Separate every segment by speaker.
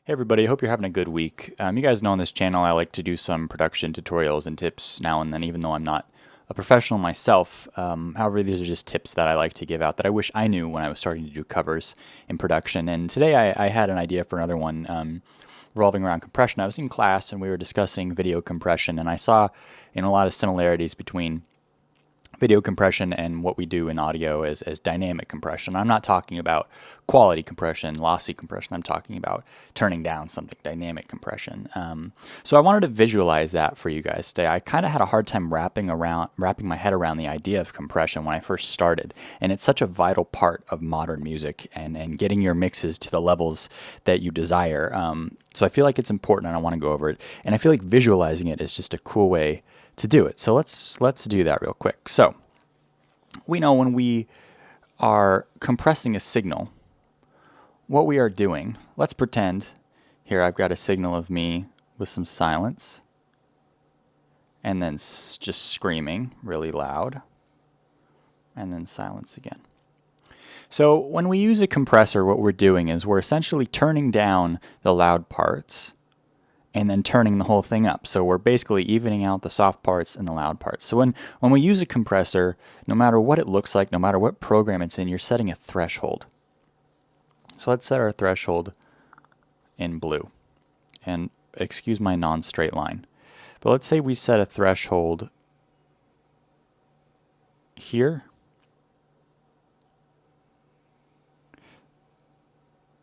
Speaker 1: Hey everybody, hope you're having a good week. You guys know on this channel I like to do some production tutorials and tips now and then, even though I'm not a professional myself. However, these are just tips that I like to give out that I wish I knew when I was starting to do covers in production. And today I had an idea for another one revolving around compression. I was in class and we were discussing video compression, and I saw a lot of similarities between video compression and what we do in audio as dynamic compression. I'm not talking about quality compression, lossy compression. I'm talking about turning down something, dynamic compression. So I wanted to visualize that for you guys today. I kind of had a hard time wrapping my head around the idea of compression when I first started, and it's such a vital part of modern music and getting your mixes to the levels that you desire. So I feel like it's important, and I want to go over it. And I feel like visualizing it is just a cool way to do it. So let's do that real quick. So we know when we are compressing a signal, what we are doing, let's pretend here I've got a signal of me with some silence and then just screaming really loud and then silence again. So when we use a compressor, what we're doing is we're essentially turning down the loud parts and then turning the whole thing up. So we're basically evening out the soft parts and the loud parts. So when we use a compressor, no matter what it looks like, no matter what program it's in, you're setting a threshold. So let's set our threshold in blue. And excuse my non-straight line. But let's say we set a threshold here.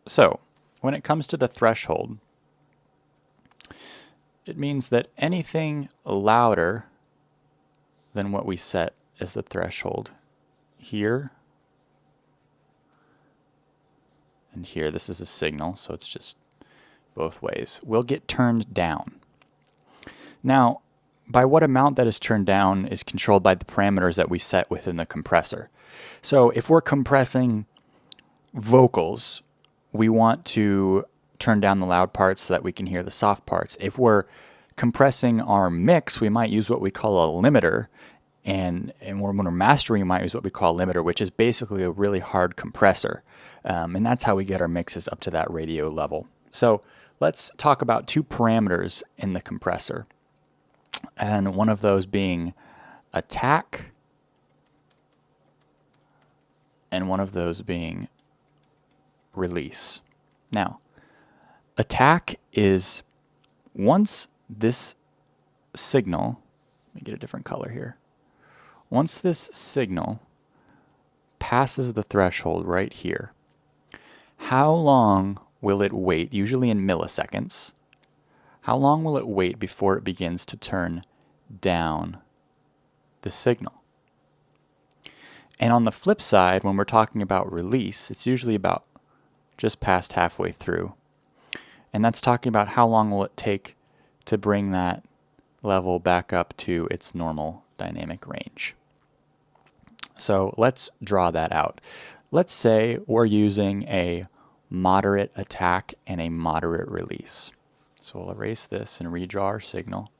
Speaker 1: So when it comes to the threshold, it means that anything louder than what we set as the threshold here and here, this is a signal, so it's just both ways, will get turned down. Now, by what amount that is turned down is controlled by the parameters that we set within the compressor. So if we're compressing vocals, we want to turn down the loud parts so that we can hear the soft parts. If we're compressing our mix, we might use what we call a limiter, and when we're mastering, we might use what we call a limiter, which is basically a really hard compressor. And that's how we get our mixes up to that radio level. So let's talk about two parameters in the compressor, and one of those being attack, and one of those being release. Now, attack is once this signal, let me get a different color here. Once this signal passes the threshold right here, how long will it wait, usually in milliseconds, how long will it wait before it begins to turn down the signal? And on the flip side, when we're talking about release, it's usually about just past halfway through. And that's talking about how long will it take to bring that level back up to its normal dynamic range. So let's draw that out. Let's say we're using a moderate attack and a moderate release. So we'll erase this and redraw our signal.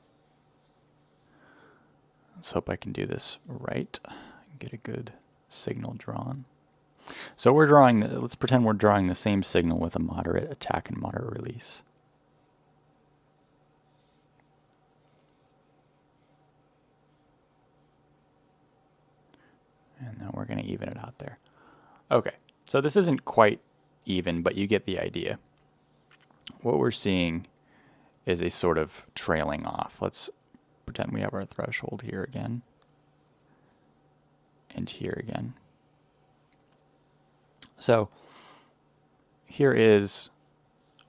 Speaker 1: Let's hope I can do this right and get a good signal drawn. So we're drawing, let's pretend we're drawing the same signal with a moderate attack and moderate release. And then we're going to even it out there. Okay, so this isn't quite even, but you get the idea. What we're seeing is a sort of trailing off. Let's pretend we have our threshold here again, and here again. So here is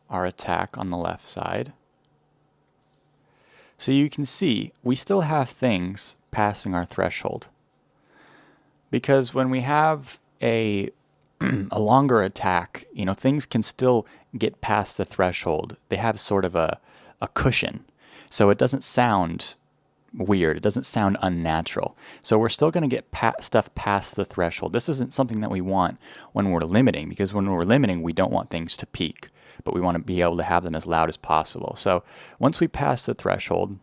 Speaker 1: our attack on the left side. So you can see we still have things passing our threshold, because when we have a longer attack, things can still get past the threshold. They have sort of a cushion, so it doesn't sound weird. It doesn't sound unnatural. So we're still going to get stuff past the threshold. This isn't something that we want when we're limiting, because when we're limiting, we don't want things to peak, but we want to be able to have them as loud as possible. So once we pass the threshold,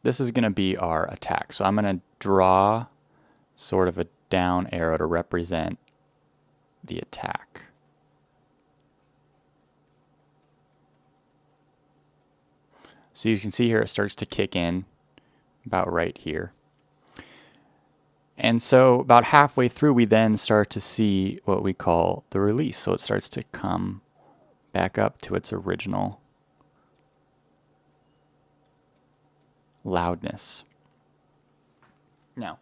Speaker 1: this is going to be our attack. So I'm going to draw sort of a down arrow to represent the attack. So you can see here it starts to kick in about right here. And so about halfway through, we then start to see what we call the release. So it starts to come back up to its original loudness. Now,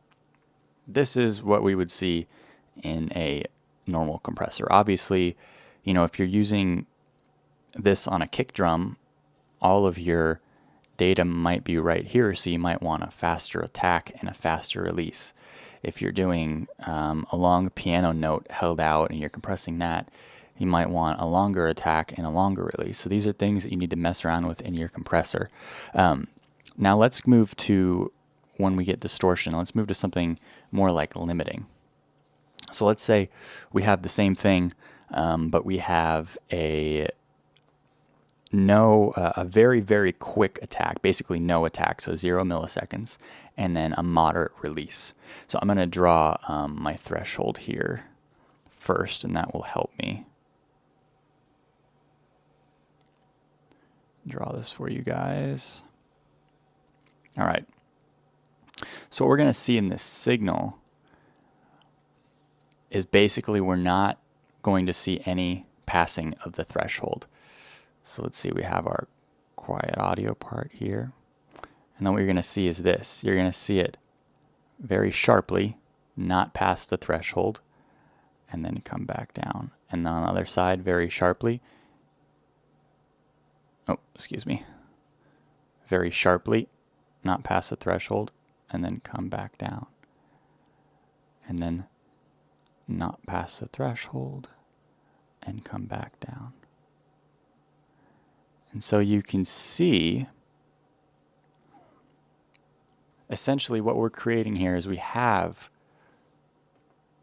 Speaker 1: this is what we would see in a normal compressor. Obviously, you know, if you're using this on a kick drum, all of your data might be right here, so you might want a faster attack and a faster release. If you're doing a long piano note held out and you're compressing that, you might want a longer attack and a longer release. So these are things that you need to mess around with in your compressor. Now let's move to, when we get distortion, let's move to something more like limiting. So let's say we have the same thing, but we have a very, very quick attack, basically no attack, so 0 milliseconds, and then a moderate release. So I'm going to draw my threshold here first, and that will help me draw this for you guys. All right. So what we're going to see in this signal is basically we're not going to see any passing of the threshold. So let's see, we have our quiet audio part here. And then what you're going to see is this. You're going to see it very sharply, not pass the threshold, and then come back down. And then on the other side, very sharply. Oh, excuse me. Very sharply, not pass the threshold, and then come back down. And then not pass the threshold, and come back down. And so you can see essentially what we're creating here is we have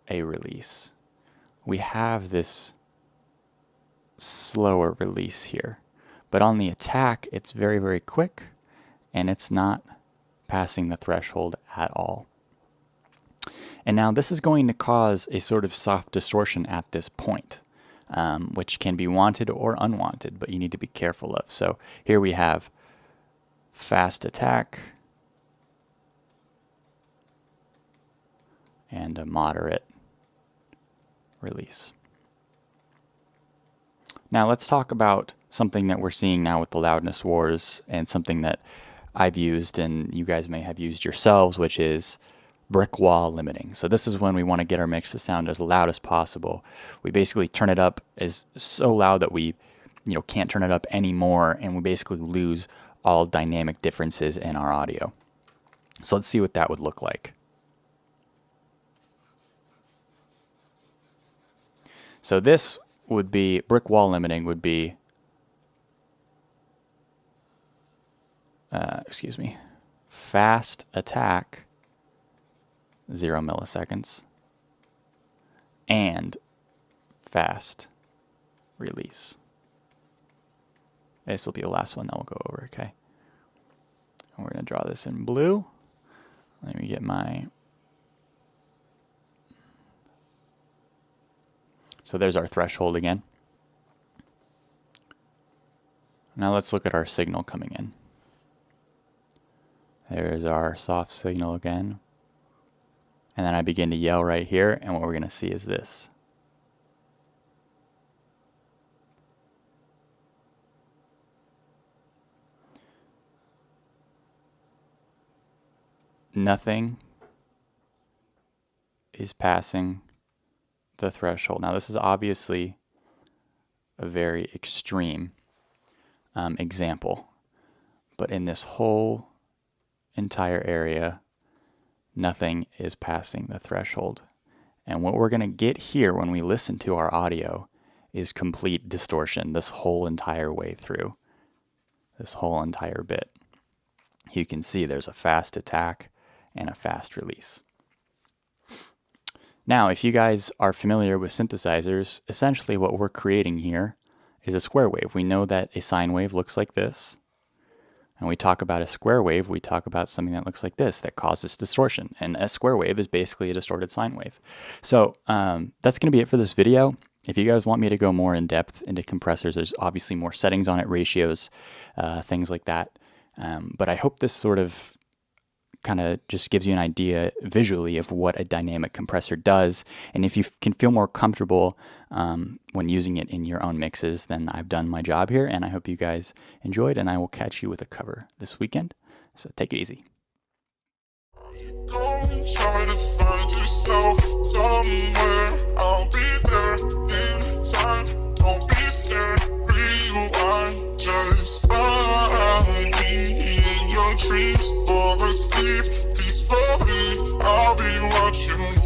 Speaker 1: a release. We have this slower release here. But on the attack, it's very, very quick, and it's not passing the threshold at all. And now this is going to cause a sort of soft distortion at this point, which can be wanted or unwanted, but you need to be careful of. So here we have fast attack and a moderate release. Now let's talk about something that we're seeing now with the loudness wars, and something that I've used and you guys may have used yourselves, which is brick wall limiting. So this is when we want to get our mix to sound as loud as possible. We basically turn it up as so loud that we, you know, can't turn it up anymore, and we basically lose all dynamic differences in our audio. So let's see what that would look like. So this would be, brick wall limiting would be, fast attack, 0 milliseconds, and fast release. This will be the last one that we'll go over, okay? And we're going to draw this in blue. Let me get my... So there's our threshold again. Now let's look at our signal coming in. There's our soft signal again. And then I begin to yell right here, and what we're going to see is this. Nothing is passing the threshold. Now this is obviously a very extreme example, but in this whole entire area, nothing is passing the threshold. And what we're going to get here when we listen to our audio is complete distortion this whole entire way through, this whole entire bit. You can see there's a fast attack and a fast release. Now, if you guys are familiar with synthesizers, essentially what we're creating here is a square wave. We know that a sine wave looks like this. And we talk about a square wave, we talk about something that looks like this that causes distortion. And a square wave is basically a distorted sine wave. So that's going to be it for this video. If you guys want me to go more in depth into compressors, there's obviously more settings on it, ratios, things like that. But I hope this sort of kind of just gives you an idea visually of what a dynamic compressor does. And if you can feel more comfortable when using it in your own mixes, then I've done my job here, and I hope you guys enjoyed, and I will catch you with a cover this weekend. So take it easy.
Speaker 2: Go and try to find yourself somewhere. I'll be there in time. Don't be scared. Rewind. Just find me in your dreams or asleep peacefully. I'll be what you need.